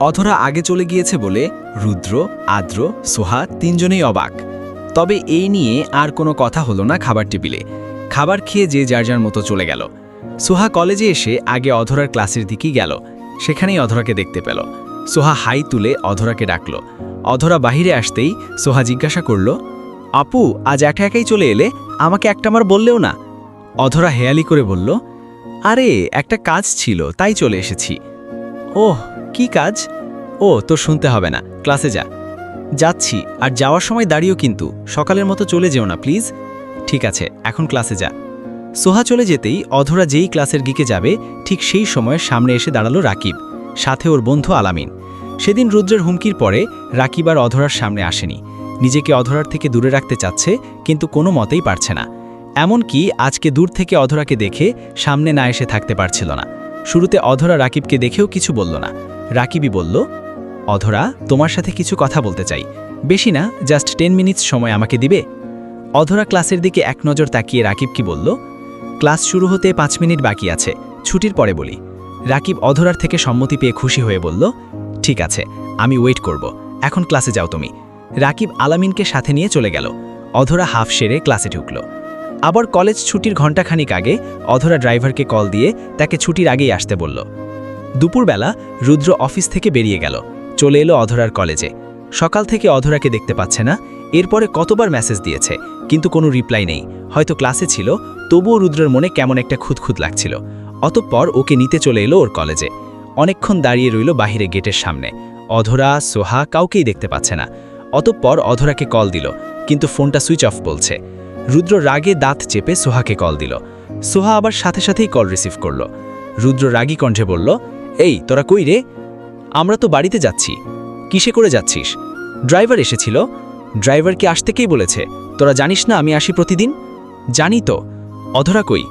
অধরা আগে চলে গিয়েছে বলে রুদ্র, আদ্র, সোহা তিনজনেই অবাক। তবে এই নিয়ে আর কোনো কথা হলো না খাবার টেবিলে। খাবার খেয়ে যে যার যার মতো চলে গেল। সোহা কলেজে এসে আগে অধরার ক্লাসের দিকেই গেল। সেখানেই অধরাকে দেখতে পেল। সোহা হাই তুলে অধরাকে ডাকল। অধরা বাহিরে আসতেই সোহা জিজ্ঞাসা করল, আপু আজ একা একাই চলে এলে, আমাকে একটাবার বললেও না? অধরা হেয়ালি করে বলল, আরে একটা কাজ ছিল তাই চলে এসেছি। ওহ, কি কাজ? ও তোর শুনতে হবে না, ক্লাসে যা। যাচ্ছি, আর যাওয়ার সময় দাঁড়িয়েও কিন্তু সকালের মতো চলে যেও না প্লিজ। ঠিক আছে, এখন ক্লাসে যা। সোহা চলে যেতেই অধরা যেই ক্লাসের দিকে যাবে ঠিক সেই সময় সামনে এসে দাঁড়ালো রাকিব, সাথে ওর বন্ধু আলামিন। সেদিন রুদ্রের হুমকির পরে রাকিব আর অধরার সামনে আসেনি। নিজেকে অধরার থেকে দূরে রাখতে চাচ্ছে, কিন্তু কোনো মতেই পারছে না। এমনকি আজকে দূর থেকে অধরাকে দেখে সামনে না এসে থাকতে পারছিল না। শুরুতে অধরা রাকিবকে দেখেও কিছু বলল না। রাকিবই বলল, অধরা তোমার সাথে কিছু কথা বলতে চাই, বেশি না, জাস্ট 10 মিনিটস সময় আমাকে দিবে? অধরা ক্লাসের দিকে এক নজর তাকিয়ে রাকিব কি বলল, ক্লাস শুরু হতে 5 মিনিট বাকি আছে, ছুটির পরে বলি। রাকিব অধরার থেকে সম্মতি পেয়ে খুশি হয়ে বলল, ঠিক আছে, আমি ওয়েট করব, এখন ক্লাসে যাও তুমি। রাকিব আলামিনকে সাথে নিয়ে চলে গেল। অধরা হাফ সেরে ক্লাসে ঢুকল। আবার কলেজ ছুটির ঘণ্টাখানিক আগে অধরা ড্রাইভারকে কল দিয়ে তাকে ছুটির আগেই আসতে বলল। দুপুরবেলা রুদ্র অফিস থেকে বেরিয়ে গেল, চলে এলো অধরার কলেজে। সকাল থেকে অধরাকে দেখতে পাচ্ছে না। এরপরে কতবার মেসেজ দিয়েছে, কিন্তু কোনো রিপ্লাই নেই। হয়তো ক্লাসে ছিল, তবুও রুদ্রের মনে কেমন একটা খুঁতখুত লাগছিল। অতঃপর ওকে নিতে চলে এলো ওর কলেজে। অনেকক্ষণ দাঁড়িয়ে রইল বাহিরে গেটের সামনে। অধরা, সোহা কাউকেই দেখতে পাচ্ছে না। অতঃপর অধরাকে কল দিল, কিন্তু ফোনটা সুইচ অফ বলছে। রুদ্র রাগে দাঁত চেপে সোহাকে কল দিল। সোহা আবার সাথে সাথেই কল রিসিভ করল। রুদ্র রাগী কণ্ঠে বলল, এই তোরা কই রে? আমরা তো বাড়িতে যাচ্ছি। কিসে করে যাচ্ছিস? ড্রাইভার এসেছিল, ড্রাইভারকে আসতেকেই বলেছে। তোরা জানিস না আমি আসি প্রতিদিন? জানি তো। অধরা কই?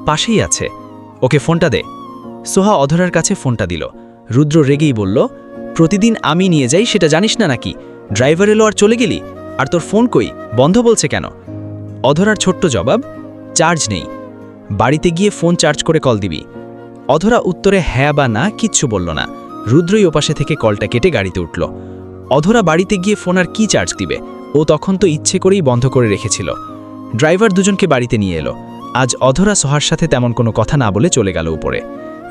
পাশেই আছে। ওকে ফোনটা দে। সোহা অধরার কাছে ফোনটা দিল। রুদ্র রেগেই বলল, প্রতিদিন আমি নিয়ে যাই সেটা জানিস না নাকি? ড্রাইভার এলো আর চলে গেলি, আর তোর ফোন কই, বন্ধ বলছে কেন? অধরার ছোট্ট জবাব, চার্জ নেই, বাড়িতে গিয়ে ফোন চার্জ করে কল দিবি। অধরা উত্তরে হ্যাঁ বা না কিচ্ছু বলল না। রুদ্রই ওপাশে থেকে কলটা কেটে গাড়িতে উঠল। অধরা বাড়িতে গিয়ে ফোন আর কি চার্জ দিবে? ও তখন তো ইচ্ছে করেই বন্ধ করে রেখেছিল। ড্রাইভার দুজনকে বাড়িতে নিয়ে এলো। আজ অধরা সোহার সাথে তেমন কোনো কথা না বলে চলে গেল উপরে।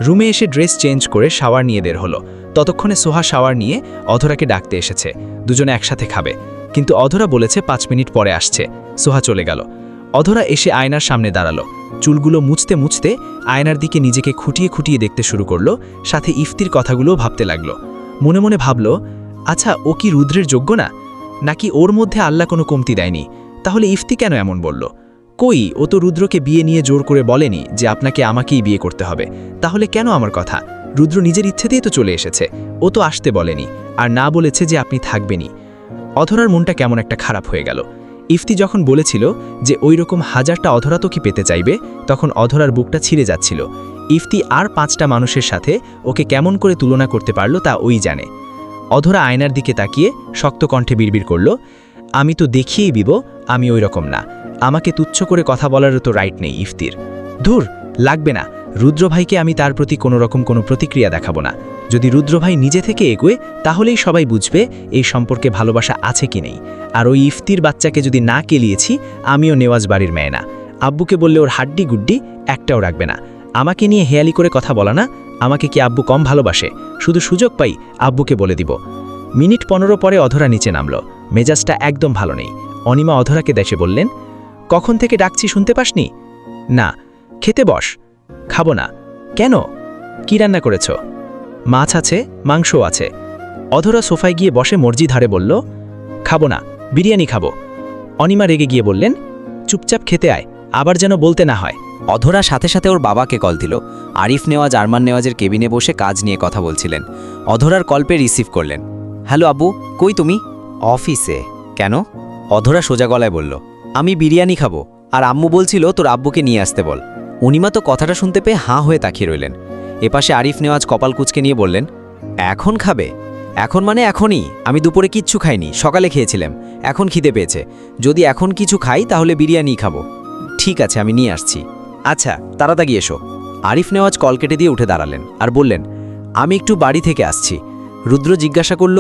রুমে এসে ড্রেস চেঞ্জ করে শাওয়ার নিয়ে বের হলো। ততক্ষণে সোহা শাওয়ার নিয়ে অধরাকে ডাকতে এসেছে, দুজনে একসাথে খাবে। কিন্তু অধরা বলেছে 5 মিনিট পরে আসছে। সোহা চলে গেল। অধরা এসে আয়নার সামনে দাঁড়ালো। চুলগুলো মুছতে মুছতে আয়নার দিকে নিজেকে খুঁটিয়ে খুঁটিয়ে দেখতে শুরু করলো, সাথে ইফতির কথাগুলোও ভাবতে লাগলো। মনে মনে ভাবল, আচ্ছা ও কি রুদ্রের যোগ্য না? নাকি ওর মধ্যে আল্লাহ কোনো কমতি দেয়নি? তাহলে ইফতি কেন এমন বলল? কই, ও তো রুদ্রকে বিয়ে নিয়ে জোর করে বলেনি যে আপনাকে আমাকেই বিয়ে করতে হবে। তাহলে কেন আমার কথা? রুদ্র নিজের ইচ্ছেতেই তো চলে এসেছে, ও তো আসতে বলেনি, আর না বলেছে যে আপনি থাকবেনই। অধরার মনটা কেমন একটা খারাপ হয়ে গেল। ইফতি যখন বলেছিল যে ওই রকম 1000টা অধরা তো কি পেতে চাইবে, তখন অধরার বুকটা ছিঁড়ে যাচ্ছিল। ইফতি আর 5টা মানুষের সাথে ওকে কেমন করে তুলনা করতে পারল তা ওই জানে। অধরা আয়নার দিকে তাকিয়ে শক্ত কণ্ঠে বিড়বিড় করল, আমি তো দেখিয়েই দিব আমি ওই রকম না। আমাকে তুচ্ছ করে কথা বলারও তো রাইট নেই ইফতির। ধুর, লাগবে না। রুদ্র ভাইকে আমি তার প্রতি কোনো রকম কোনো প্রতিক্রিয়া দেখাবো না। যদি রুদ্র ভাই নিজে থেকে এগোয় তাহলেই সবাই বুঝবে এই সম্পর্কে ভালোবাসা আছে কি নেই। আর ওই ইফতির বাচ্চাকে যদি না কেলিয়েছি, আমিও নেওয়াজ বাড়ির মেয়ে না। আব্বুকে বললে ওর হাড্ডি গুড্ডি একটাও রাখবে না। আমাকে নিয়ে হেয়ালি করে কথা বলা না। আমাকে কি আব্বু কম ভালোবাসে? শুধু সুযোগ পাই আব্বুকে বলে দিব। মিনিট 15 পরে অধরা নিচে নামল। মেজাজটা একদম ভালো নেই। অনিমা অধরাকে দেশে বললেন, কখন থেকে ডাকছি শুনতে পাসনি? না। খেতে বস। খাবো না। কেন? কি রান্না করেছ? মাছ আছে, মাংসও আছে। অধরা সোফায় গিয়ে বসে মর্জি ধারে বলল, খাবো না, বিরিয়ানি খাবো। অনিমা রেগে গিয়ে বললেন, চুপচাপ খেতে আয়, আবার যেন বলতে না হয়। অধরা সাথে সাথে ওর বাবাকে কল দিল। আরিফ নেওয়াজ আরমান নেওয়াজের কেবিনে বসে কাজ নিয়ে কথা বলছিলেন। অধরার কল পেয়ে রিসিভ করলেন। হ্যালো আব্বু, কই তুমি? অফিসে। কেন? অধরা সোজা গলায় বলল, আমি বিরিয়ানি খাবো, আর আম্মু বলছিল তোর আব্বুকে নিয়ে আসতে বল। অনিমা তো কথাটা শুনতে পেয়ে হাঁ হয়ে তাকিয়ে রইলেন। এপাশে আরিফ নেওয়াজ কপাল কুঁচকে নিয়ে বললেন, এখন খাবে? এখন মানে এখনই। আমি দুপুরে কিচ্ছু খাইনি, সকালে খেয়েছিলাম, এখন খিদে পেয়েছে। যদি এখন কিছু খাই তাহলে বিরিয়ানি খাবো। ঠিক আছে, আমি নিয়ে আসছি। আচ্ছা, তাড়াতাড়ি এসো। আরিফ নেওয়াজ কল কেটে দিয়ে উঠে দাঁড়ালেন আর বললেন, আমি একটু বাড়ি থেকে আসছি। রুদ্র জিজ্ঞাসা করল,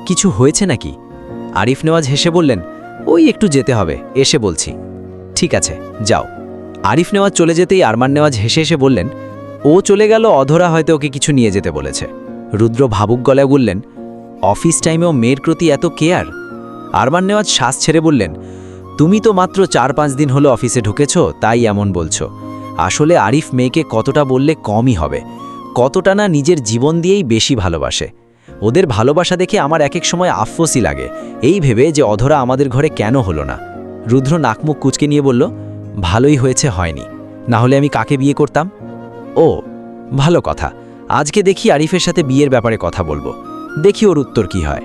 কিছু হয়েছে নাকি? আরিফ নেওয়াজ হেসে বললেন, ওই একটু যেতে হবে, এসে বলছি। ঠিক আছে, যাও। আরিফ নেওয়াজ চলে যেতেই আরমান নেওয়াজ হেসে হেসে বললেন, ও চলে গেল, অধরা হয়তো ওকে কিছু নিয়ে যেতে বলেছে। রুদ্র ভাবুক গলায় বললেন, অফিস টাইমেও মেয়ের প্রতি এত কেয়ার? আরমান নেওয়াজ শ্বাস ছেড়ে বললেন, তুমি তো মাত্র 4-5 দিন হলো অফিসে ঢুকেছ, তাই এমন বলছো। আসলে আরিফ মেয়েকে কতটা বললে কমই হবে, কতটা না নিজের জীবন দিয়েই বেশি ভালোবাসে। ওদের ভালোবাসা দেখে আমার এক এক সময় আফসোসই লাগে, এই ভেবে যে অধরা আমাদের ঘরে কেন হলো না। রুদ্র নাকমুখ কুঁচকে নিয়ে বলল, ভালোই হয়েছে হয়নি, না হলে আমি কাকে বিয়ে করতাম? ও ভালো কথা, আজকে দেখি আরিফের সাথে বিয়ের ব্যাপারে কথা বলবো, দেখি ওর উত্তর কি হয়।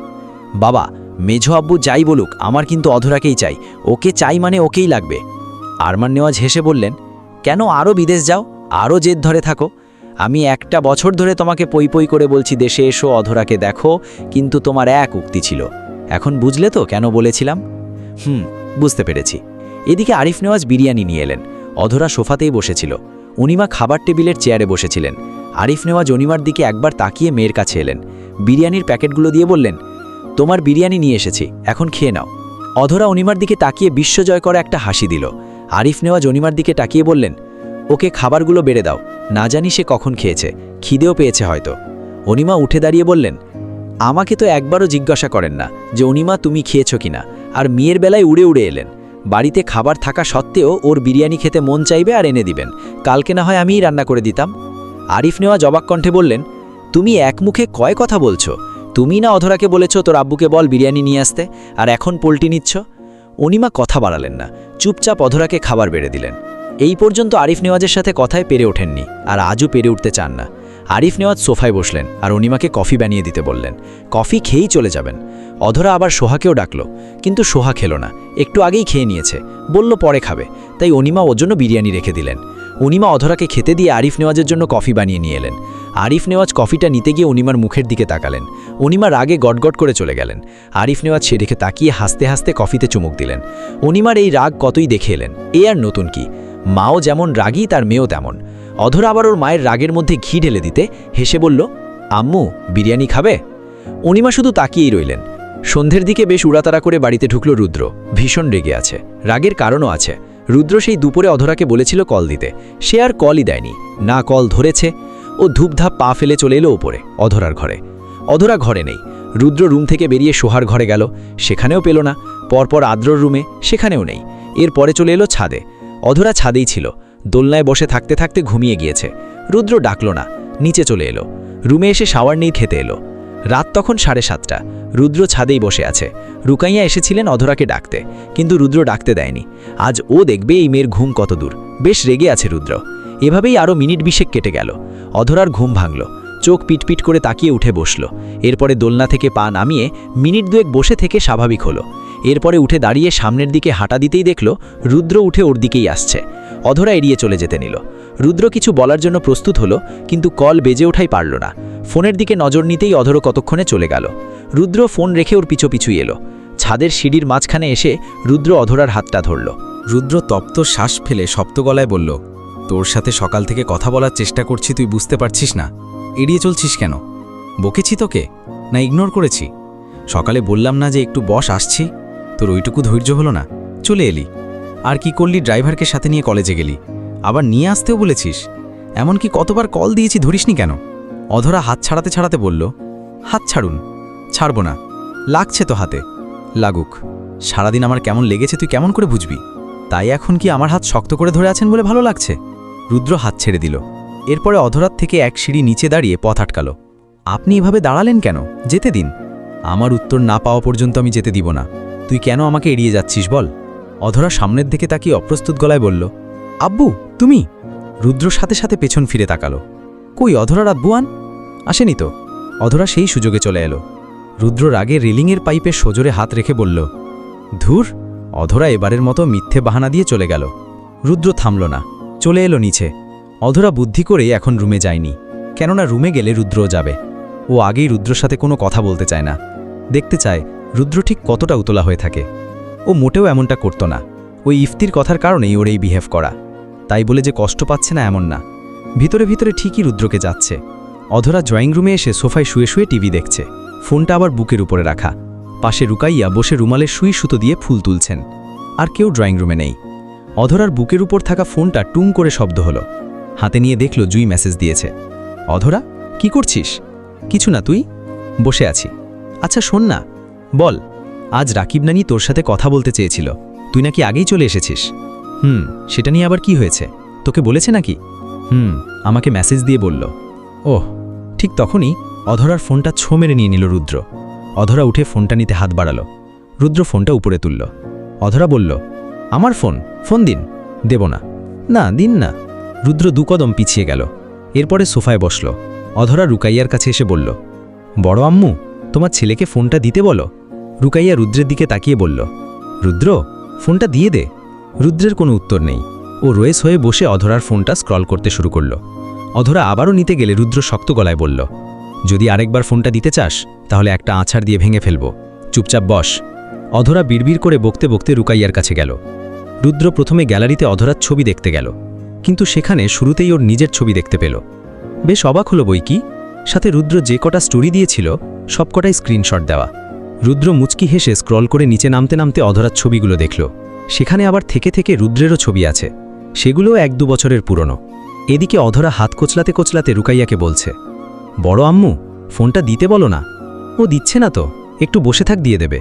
বাবা, মেঝো আব্বু যাই বলুক, আমার কিন্তু অধরাকেই চাই, ওকে চাই মানে ওকেই লাগবে। আরমান নেওয়াজ হেসে বললেন, কেন আরও বিদেশ যাও, আরও জেদ ধরে থাকো? আমি একটা বছর ধরে তোমাকে পই পই করে বলছি দেশে এসো, অধরাকে দেখো, কিন্তু তোমার এক উক্তি ছিল। এখন বুঝলে তো কেন বলেছিলাম? বুঝতে পেরেছি। এদিকে আরিফ নেওয়াজ বিরিয়ানি নিয়ে এলেন। অধরা সোফাতেই বসেছিল, অনিমা খাবার টেবিলের চেয়ারে বসেছিলেন। আরিফ নেওয়াজ অনিমার দিকে একবার তাকিয়ে মেয়ের কাছে এলেন, বিরিয়ানির প্যাকেটগুলো দিয়ে বললেন, তোমার বিরিয়ানি নিয়ে এসেছি, এখন খেয়ে নাও। অধরা অনিমার দিকে তাকিয়ে বিশ্বজয় করা একটা হাসি দিল। আরিফ নেওয়াজ অনিমার দিকে তাকিয়ে বললেন, ওকে খাবারগুলো বেড়ে দাও, না জানি সে কখন খেয়েছে, খিদেও পেয়েছে হয়তো। অনিমা উঠে দাঁড়িয়ে বললেন, আমাকে তো একবারও জিজ্ঞাসা করেন না যে অনিমা তুমি খেয়েছ কিনা, আর মেয়ের বেলায় উড়ে উড়ে এলেন। বাড়িতে খাবার থাকা সত্ত্বেও ওর বিরিয়ানি খেতে মন চাইবে আর এনে দিবেন, কালকে না হয় আমিই রান্না করে দিতাম। আরিফ নেওয়াজ অবাক কণ্ঠে বললেন, তুমি এক মুখে কয় কথা বলছো? তুমি না অধরাকে বলেছ তোর আব্বুকে বল বিরিয়ানি নিয়ে আসতে, আর এখন পোল্টি নিচ্ছ? অনিমা কথা বাড়ালেন না, চুপচাপ অধরাকে খাবার বেড়ে দিলেন। এই পর্যন্ত আরিফ নেওয়াজের সাথে কথায় পেরে ওঠেননি, আর আজও পেরে উঠতে চান না। আরিফ নেওয়াজ সোফায় বসলেন আর অনিমাকে কফি বানিয়ে দিতে বললেন, কফি খেয়েই চলে যাবেন। অধরা আবার সোহাকেও ডাকল, কিন্তু সোহা খেলো না, একটু আগেই খেয়ে নিয়েছে, বলল পরে খাবে, তাই অনিমা ওর জন্য বিরিয়ানি রেখে দিলেন। অনিমা অধরাকে খেতে দিয়ে আরিফ নেওয়াজের জন্য কফি বানিয়ে নিয়ে এলেন। আরিফ নেওয়াজ কফিটা নিতে গিয়ে অনিমার মুখের দিকে তাকালেন। অনিমা রাগে গটগট করে চলে গেলেন। আরিফ নেওয়াজ সেদিকে তাকিয়ে হাসতে হাসতে কফিতে চুমুক দিলেন। অনিমার এই রাগ কতই দেখে এলেন, এ আর নতুন কি, মাও যেমন রাগী তার মেয়েও তেমন। অধরা আবার ওর মায়ের রাগের মধ্যে ঘি ঢেলে দিতে হেসে বলল, আম্মু বিরিয়ানি খাবে? অনিমা শুধু তাকিয়েই রইলেন। সন্ধ্যের দিকে বেশ উড়াতাড়া করে বাড়িতে ঢুকল রুদ্র, ভীষণ রেগে আছে, রাগের কারণও আছে। রুদ্র সেই দুপুরে অধরাকে বলেছিল কল দিতে, সে আর কলই দেয়নি, না কল ধরেছে। ও ধূপধাপ পা ফেলে চলে এলো ওপরে অধরার ঘরে। অধরা ঘরে নেই। রুদ্র রুম থেকে বেরিয়ে সোহার ঘরে গেল, সেখানেও পেল না। পরপর আদ্রর রুমে, সেখানেও নেই। এরপরে চলে এলো ছাদে। অধরা ছাদেই ছিল, দোলনায় বসে থাকতে থাকতে ঘুমিয়ে গিয়েছে। রুদ্র ডাকল না, নিচে চলে এলো। রুমে এসে শাওয়ার নিয়ে খেতে এলো। রাত তখন 7:30। রুদ্র ছাদেই বসে আছে। রুকাইয়া এসেছিলেন অধরাকে ডাকতে, কিন্তু রুদ্র ডাকতে দেয়নি। আজ ও দেখবে এই মেয়ের ঘুম কত দূর। বেশ রেগে আছে রুদ্র। এভাবেই আরও মিনিট 20 কেটে গেল। অধরার ঘুম ভাঙল, চোখ পিটপিট করে তাকিয়ে উঠে বসল। এরপরে দোলনা থেকে পা নামিয়ে মিনিট 2 বসে থেকে স্বাভাবিক হলো। এরপরে উঠে দাঁড়িয়ে সামনের দিকে হাঁটা দিতেই দেখল রুদ্র উঠে ওর দিকেই আসছে। অধরা এড়িয়ে চলে যেতে নিল। রুদ্র কিছু বলার জন্য প্রস্তুত হলো, কিন্তু কল বেজে ওঠাই পারল না। ফোনের দিকে নজর নিতেই অধর কতক্ষণে চলে গেল। রুদ্র ফোন রেখে ওর পিছু পিছুই এলো। ছাদের সিঁড়ির মাঝখানে এসে রুদ্র অধরার হাতটা ধরল। রুদ্র তপ্ত শ্বাস ফেলে শক্ত গলায় বলল, তোর সাথে সকাল থেকে কথা বলার চেষ্টা করছি, তুই বুঝতে পারছিস না? এড়িয়ে চলছিস কেন? বকেছি তোকে না ইগনোর করেছি? সকালে বললাম না যে একটু বস, আসছি? তোর ওইটুকু ধৈর্য হলো না, চলে এলি। আর কি করলি, ড্রাইভারকে সাথে নিয়ে কলেজে গেলি, আবার নিয়ে আসতেও বলেছিস। এমনকি কতবার কল দিয়েছি, ধরিসনি কেন? অধরা হাত ছাড়াতে ছাড়াতে বলল, হাত ছাড়ুন। ছাড়ব না, লাগছে তো হাতে। লাগুক, সারাদিন আমার কেমন লেগেছে তুই কেমন করে বুঝবি? তাই এখন কি আমার হাত শক্ত করে ধরে আছেন বলে ভালো লাগছে? রুদ্র হাত ছেড়ে দিল। এরপরে অধরাত থেকে এক সিঁড়ি নিচে দাঁড়িয়ে পথ আটকাল। আপনি এভাবে দাঁড়ালেন কেন? যেতে দিন। আমার উত্তর না পাওয়া পর্যন্ত আমি যেতে দিব না। তুই কেন আমাকে এড়িয়ে যাচ্ছিস বল? অধরা সামনের দিকে তাকিয়ে অপ্রস্তুত গলায় বলল, আব্বু তুমি? রুদ্র সাথে সাথে পেছন ফিরে তাকালো। কই অধরার আব্বুয়ান? আসেনি তো। অধরা সেই সুযোগে চলে এলো। রুদ্র রাগে রেলিংয়ের পাইপে সজোরে হাত রেখে বলল, ধুর। অধরা এবারের মতো মিথ্যে বাহানা দিয়ে চলে গেল। রুদ্র থামল না, চলে এলো নিচে। অধরা বুদ্ধি করে এখন রুমে যায়নি, কেননা রুমে গেলে রুদ্রও যাবে। ও আগেই রুদ্রর সাথে কোনো কথা বলতে চায় না, দেখতে চায় রুদ্র ঠিক কতটা উতলা হয়ে থাকে। ও মোটেও এমনটা করতো না, ওই ইফতির কথার কারণেই ওর এই বিহেভ করা। তাই বলে যে কষ্ট পাচ্ছে না এমন না, ভিতরে ভিতরে ঠিকই রুদ্রকে যাচ্ছে। অধরা ড্রয়িং রুমে এসে সোফায় শুয়ে শুয়ে টিভি দেখছে। ফোনটা আবার বুকের উপরে রাখা। পাশে রুকাইয়া বসে রুমালে সুই সুতো দিয়ে ফুল তুলছেন। আর কেউ ড্রয়িং রুমে নেই। অধরার বুকের উপর থাকা ফোনটা টুং করে শব্দ হলো। হাতে নিয়ে দেখল জুই মেসেজ দিয়েছে। অধরা, কি করছিস? কিছু না, তুই? বসে আছি। আচ্ছা শোন না, বল, আজ রাকিব নানি তোর সাথে কথা বলতে চেয়েছিল, তুই নাকি আগেই চলে এসেছিস। সেটা নিয়ে আবার কি হয়েছে? তোকে বলেছে নাকি? আমাকে মেসেজ দিয়ে বলল। ওহ। ঠিক তখনই অধরার ফোনটা ছো মেরে নিয়ে নিল রুদ্র। অধরা উঠে ফোনটা নিতে হাত বাড়ালো। রুদ্র ফোনটা উপরে তুলল। অধরা বলল, আমার ফোন, ফোন দিন। দেব না। না, দিন না। রুদ্র 2 কদম পিছিয়ে গেল। এরপরে সোফায় বসল। অধরা রুকাইয়ার কাছে এসে বলল, বড় আম্মু, তোমার ছেলেকে ফোনটা দিতে বলো। রুকাইয়া রুদ্রের দিকে তাকিয়ে বলল, রুদ্র, ফোনটা দিয়ে দে। রুদ্রের কোনো উত্তর নেই। ও রয়েস হয়ে বসে অধরার ফোনটা স্ক্রল করতে শুরু করল। অধরা আবারও নিতে গেলে রুদ্র শক্ত গলায় বলল, যদি আরেকবার ফোনটা দিতে চাস তাহলে একটা আছাড় দিয়ে ভেঙে ফেলব, চুপচাপ বস। অধরা বিড়বিড় করে বকতে বকতে রুকাইয়ার কাছে গেল। রুদ্র প্রথমে গ্যালারিতে অধরার ছবি দেখতে গেল, কিন্তু সেখানে শুরুতেই ওর নিজের ছবি দেখতে পেল। বেশ অবাক হলো বই কি, সাথে রুদ্র যে কটা স্টোরি দিয়েছিল সবকটাই স্ক্রিনশট দেওয়া। রুদ্র মুচকি হেসে স্ক্রল করে নিচে নামতে নামতে অধরার ছবিগুলো দেখল। সেখানে আবার থেকে থেকে রুদ্রেরও ছবি আছে, সেগুলোও 1-2 বছরের পুরনো। এদিকে অধরা হাত কোচলাতে কোচলাতে রুকাইয়াকে বলছে, বড় আম্মু, ফোনটা দিতে বলো না। ও দিচ্ছে না তো, একটু বসে থাক, দিয়ে দেবে।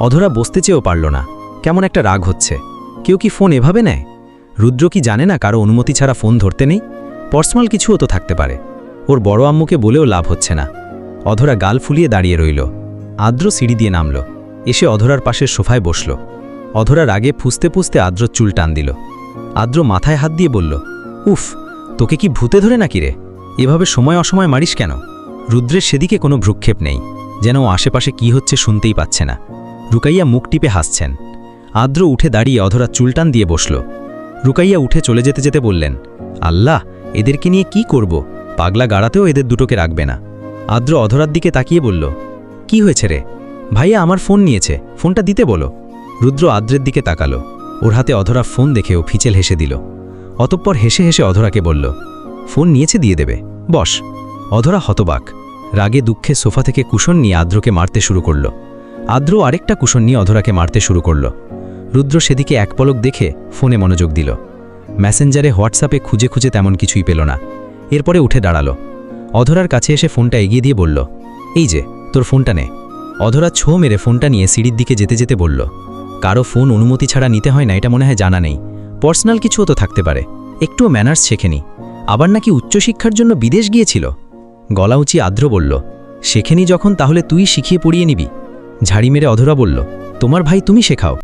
অধরা বসতে চেয়েও পারল না, কেমন একটা রাগ হচ্ছে। কেউ কি ফোন এভাবে নেয়? রুদ্র কি জানে না কারো অনুমতি ছাড়া ফোন ধরতে নেই? পার্সোনাল কিছুও তো থাকতে পারে। ওর বড় আম্মুকে বলেও লাভ হচ্ছে না। অধরা গাল ফুলিয়ে দাঁড়িয়ে রইল। আদ্র সিঁড়ি দিয়ে নামল, এসে অধরার পাশের সোফায় বসল। অধরা রাগে ফুসতে ফুসতে আদ্রর চুল টান দিল। আদ্র মাথায় হাত দিয়ে বলল, উফ, তোকে কি ভূতে ধরে নাকি রে? এভাবে সময় অসময় মারিস কেন? রুদ্রের সেদিকে কোনো ভ্রুক্ষেপ নেই, যেন ও আশেপাশে কি হচ্ছে শুনতেই পাচ্ছে না। রুকাইয়া মুখ টিপে হাসছেন। আদ্র উঠে দাঁড়িয়ে অধরা চুলটান দিয়ে বসল। রুকাইয়া উঠে চলে যেতে যেতে বললেন, আল্লাহ, এদেরকে নিয়ে কি করব? পাগলা গাড়াতেও এদের দুটোকে রাখবে না। আদ্র অধরার দিকে তাকিয়ে বলল, কি হয়েছে রে? ভাইয়া আমার ফোন নিয়েছে, ফোনটা দিতে বলো। রুদ্র আদ্রের দিকে তাকালো। ওর হাতে অধরা ফোন দেখেও ফিচেল হেসে দিল। অতঃপর হেসে হেসে অধরাকে বলল, ফোন নিয়েছে, দিয়ে দেবে, বস। অধরা হতবাক, রাগে দুঃখে সোফা থেকে কুশন নিয়ে আদ্রকে মারতে শুরু করল। আদ্র আরেকটা কুশন নিয়ে অধরাকে মারতে শুরু করল। রুদ্র সেদিকে এক পলক দেখে ফোনে মনোযোগ দিল। মেসেঞ্জারে হোয়াটসঅ্যাপে খুঁজে খুঁজে তেমন কিছুই পেল না। এরপরে উঠে দাঁড়ালো। অধরার কাছে এসে ফোনটা এগিয়ে দিয়ে বলল, এই যে তোর ফোনটা নে। অধরা ছো মেরে ফোনটা নিয়ে সিঁড়ির দিকে যেতে যেতে বলল, কারো ফোন অনুমতি ছাড়া নিতে হয় না, এটা মনে হয় জানা নেই। পার্সোনাল কিছুও তো থাকতে পারে, একটুও ম্যানার্স শেখেনি। আবার নাকি উচ্চশিক্ষার জন্য বিদেশ গিয়েছিল। গলা উঁচি আদ্র বলল, শেখেনি যখন তাহলে তুই শিখিয়ে পড়িয়ে নিবি। ঝাড়ি মেরে অধরা বলল, তোমার ভাই তুমি শেখাও।